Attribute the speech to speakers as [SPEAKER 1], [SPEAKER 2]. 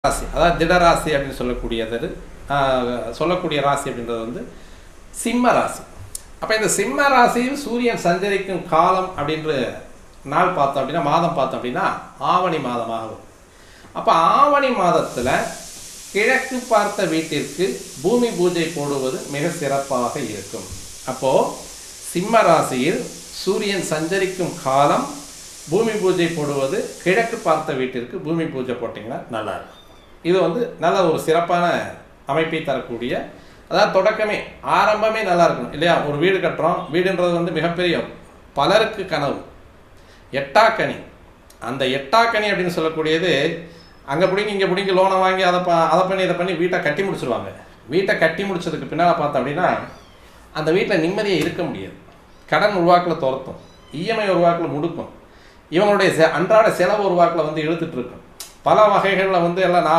[SPEAKER 1] ராசி, அதாவது திடராசி அப்படின்னு சொல்லக்கூடிய ராசி அப்படின்றது வந்து சிம்ம ராசி. அப்போ இந்த சிம்ம ராசியில் சூரியன் சஞ்சரிக்கும் காலம் அப்படின்ற நாள் பார்த்தோம் அப்படின்னா, மாதம் பார்த்தோம் அப்படின்னா ஆவணி மாதமாக வரும். அப்போ ஆவணி மாதத்தில் கிழக்கு பார்த்த வீட்டிற்கு பூமி பூஜை போடுவது மிக சிறப்பாக இருக்கும். அப்போது சிம்ம ராசியில் சூரியன் சஞ்சரிக்கும் காலம் பூமி பூஜை போடுவது, கிழக்கு பார்த்த வீட்டிற்கு பூமி பூஜை போட்டிங்கன்னா நல்லாயிருக்கும். இது வந்து நல்ல ஒரு சிறப்பான அமைப்பை தரக்கூடிய, அதாவது தொடக்கமே ஆரம்பமே நல்லா இருக்கணும் இல்லையா? ஒரு வீடு கட்டுறோம், வீடுன்றது வந்து மிகப்பெரிய பலருக்கு கனவு, எட்டாக்கனி. அந்த எட்டாக்கனி அப்படின்னு சொல்லக்கூடியது அங்கே பிடிங்க இங்கே பிடிங்க லோனை வாங்கி அதை பண்ணி இதை பண்ணி வீட்டை கட்டி முடிச்சுருவாங்க. வீட்டை கட்டி முடிச்சதுக்கு பின்னால் பார்த்தோம் அப்படின்னா அந்த வீட்டில் நிம்மதியாக இருக்க முடியாது. கடன் உருவாக்கில் துரத்தும், இஎம்ஐ உருவாக்கில் முடுக்கும், இவங்களுடைய அன்றாட செலவு உருவாக்கில் வந்து இழுத்துட்டு இருக்கும். பல வகைகளில் வந்து எல்லாம்